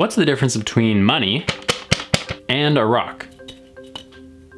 What's the difference between money and a rock?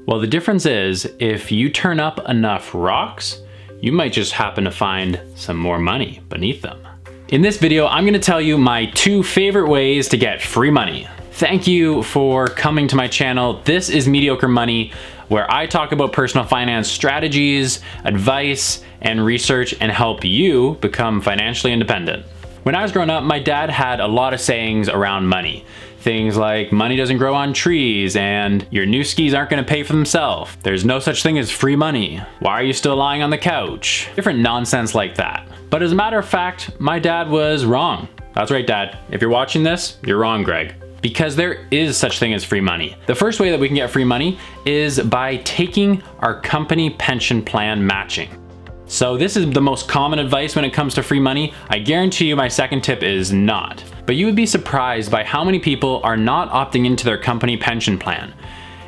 Well, the difference is if you turn up enough rocks, you might just happen to find some more money beneath them. In this video, I'm going to tell you my 2 favorite ways to get free money. Thank you for coming to my channel. This is Mediocre Money, where I talk about personal finance strategies, advice, and research and help you become financially independent. When I was growing up, my dad had a lot of sayings around money. Things like money doesn't grow on trees and your new skis aren't gonna pay for themselves. There's no such thing as free money. Why are you still lying on the couch? Different nonsense like that. But as a matter of fact, my dad was wrong. That's right, Dad. If you're watching this, you're wrong, Greg. Because there is such thing as free money. The first way that we can get free money is by taking our company pension plan matching. So this is the most common advice when it comes to free money. I guarantee you my second tip is not. But you would be surprised by how many people are not opting into their company pension plan.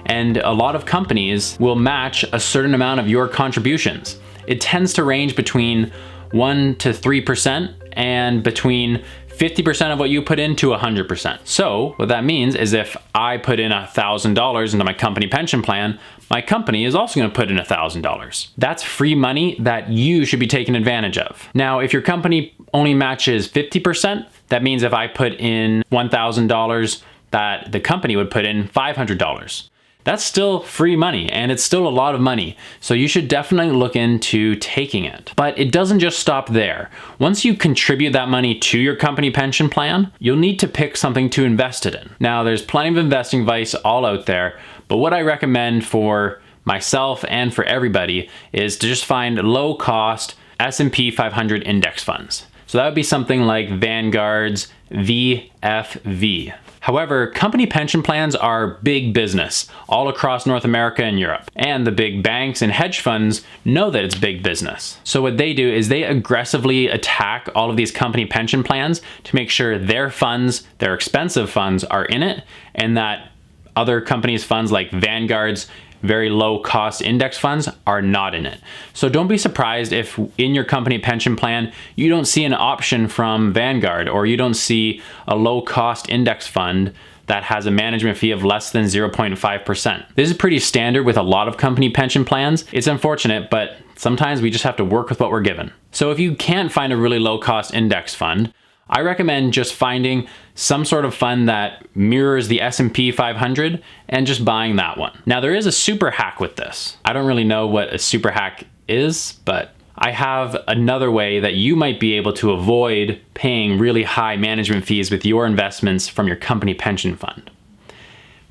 And a lot of companies will match a certain amount of your contributions. It tends to range between 1 to 3% and between 50% of what you put in to 100%. So what that means is if I put in $1,000 into my company pension plan, my company is also gonna put in $1,000. That's free money that you should be taking advantage of. Now, if your company only matches 50%, that means if I put in $1,000, that the company would put in $500. That's still free money and it's still a lot of money. So you should definitely look into taking it. But it doesn't just stop there. Once you contribute that money to your company pension plan, you'll need to pick something to invest it in. Now there's plenty of investing advice all out there, but what I recommend for myself and for everybody is to just find low cost S&P 500 index funds. So that would be something like Vanguard's VFV. However, company pension plans are big business all across North America and Europe. And the big banks and hedge funds know that it's big business. So what they do is they aggressively attack all of these company pension plans to make sure their funds, their expensive funds, are in it, and that other companies' funds like Vanguard's very low cost index funds are not in it. So don't be surprised if in your company pension plan, you don't see an option from Vanguard or you don't see a low cost index fund that has a management fee of less than 0.5%. This is pretty standard with a lot of company pension plans. It's unfortunate, but sometimes we just have to work with what we're given. So if you can't find a really low cost index fund, I recommend just finding some sort of fund that mirrors the S&P 500 and just buying that one. Now there is a super hack with this. I don't really know what a super hack is, but I have another way that you might be able to avoid paying really high management fees with your investments from your company pension fund.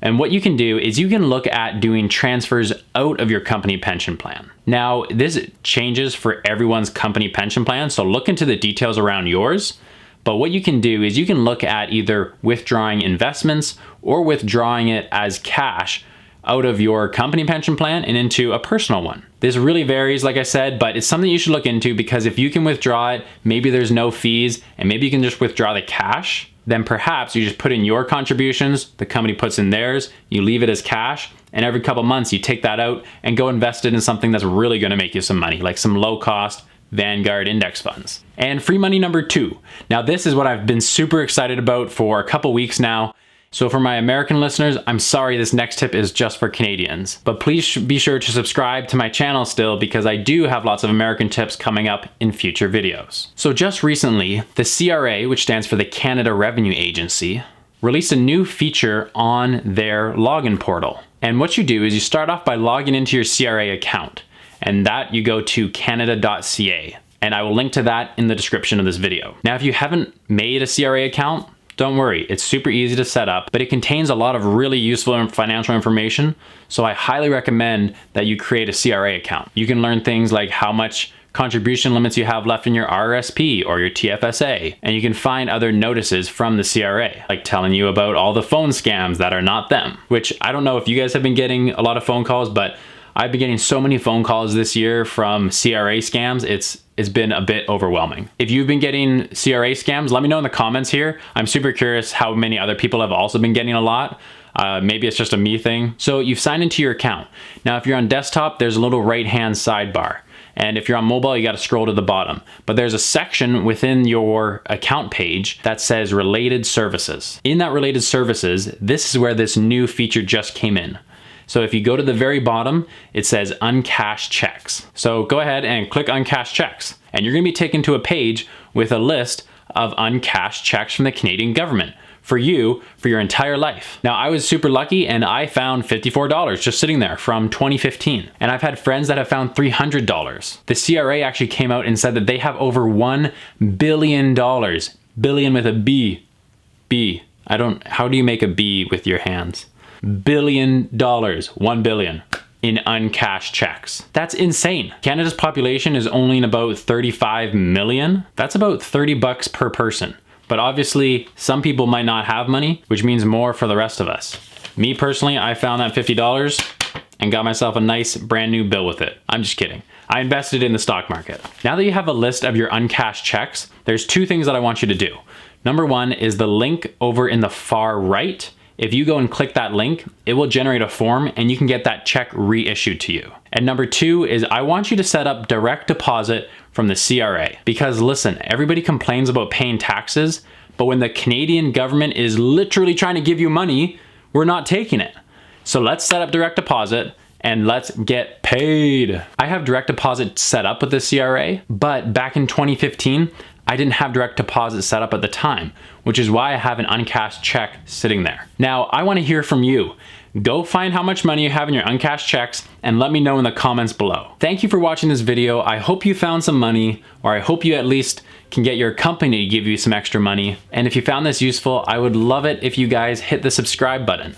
And what you can do is you can look at doing transfers out of your company pension plan. Now this changes for everyone's company pension plan, so look into the details around yours. But what you can do is you can look at either withdrawing investments or withdrawing it as cash out of your company pension plan and into a personal one. This really varies, like I said, but it's something you should look into because if you can withdraw it, maybe there's no fees and maybe you can just withdraw the cash, then perhaps you just put in your contributions, the company puts in theirs, you leave it as cash, and every couple months you take that out and go invest it in something that's really gonna make you some money, like some low cost Vanguard index funds. And free money number 2. Now this is what I've been super excited about for a couple weeks now. So for my American listeners, I'm sorry this next tip is just for Canadians, but please be sure to subscribe to my channel still because I do have lots of American tips coming up in future videos. So just recently, the CRA, which stands for the Canada Revenue Agency, released a new feature on their login portal. And what you do is you start off by logging into your CRA account. And that you go to canada.ca, and I will link to that in the description of this video. Now, if you haven't made a CRA account, don't worry, it's super easy to set up, but it contains a lot of really useful financial information, so I highly recommend that you create a CRA account. You can learn things like how much contribution limits you have left in your RRSP or your TFSA, and you can find other notices from the CRA, like telling you about all the phone scams that are not them, which I don't know if you guys have been getting a lot of phone calls, but I've been getting so many phone calls this year from CRA scams, it's been a bit overwhelming. If you've been getting CRA scams, let me know in the comments here. I'm super curious how many other people have also been getting a lot. Maybe it's just a me thing. So you've signed into your account. Now, if you're on desktop, there's a little right-hand sidebar. And if you're on mobile, you got to scroll to the bottom. But there's a section within your account page that says related services. In that related services, this is where this new feature just came in. So if you go to the very bottom, it says Uncashed Checks. So go ahead and click Uncashed Checks, and you're gonna be taken to a page with a list of uncashed checks from the Canadian government for you for your entire life. Now, I was super lucky and I found $54 just sitting there from 2015. And I've had friends that have found $300. The CRA actually came out and said that they have over $1 billion, billion with a B, how do you make a B with your hands? $1 billion, 1 billion in uncashed checks. That's insane. Canada's population is only about 35 million. That's about $30 per person. But obviously, some people might not have money, which means more for the rest of us. Me personally, I found that $50 and got myself a nice brand new bill with it. I'm just kidding. I invested in the stock market. Now that you have a list of your uncashed checks, there's two things that I want you to do. Number one is the link over in the far right. If you go and click that link, it will generate a form and you can get that check reissued to you. And number two is I want you to set up direct deposit from the CRA. Because listen, everybody complains about paying taxes, but when the Canadian government is literally trying to give you money, we're not taking it. So let's set up direct deposit and let's get paid. I have direct deposit set up with the CRA, but back in 2015, I didn't have direct deposit set up at the time, which is why I have an uncashed check sitting there. Now, I want to hear from you. Go find how much money you have in your uncashed checks and let me know in the comments below. Thank you for watching this video. I hope you found some money, or I hope you at least can get your company to give you some extra money. And if you found this useful, I would love it if you guys hit the subscribe button.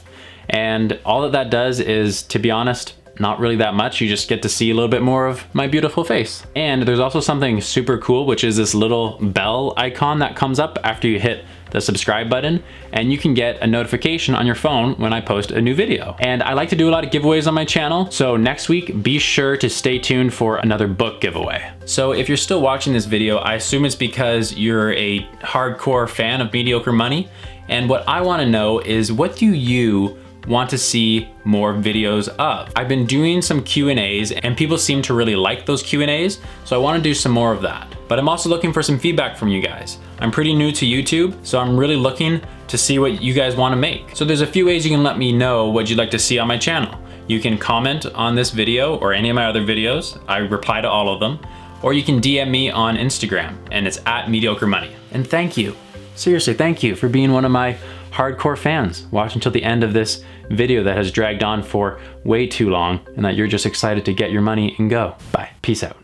And all that does is, to be honest, not really that much. You just get to see a little bit more of my beautiful face. And there's also something super cool, which is this little bell icon that comes up after you hit the subscribe button, and you can get a notification on your phone when I post a new video. And I like to do a lot of giveaways on my channel, so next week be sure to stay tuned for another book giveaway. So if you're still watching this video, I assume it's because you're a hardcore fan of Mediocre Money, and what I want to know is, what do you want to see more videos of? I've been doing some Q&As and people seem to really like those Q&As, so I want to do some more of that. But I'm also looking for some feedback from you guys. I'm pretty new to YouTube, so I'm really looking to see what you guys want to make. So there's a few ways you can let me know what you'd like to see on my channel. You can comment on this video or any of my other videos. I reply to all of them. Or you can DM me on Instagram, and it's @MediocreMoney. And thank you. Seriously, thank you for being one of my hardcore fans. Watch until the end of this video that has dragged on for way too long, and that you're just excited to get your money and go. Bye. Peace out.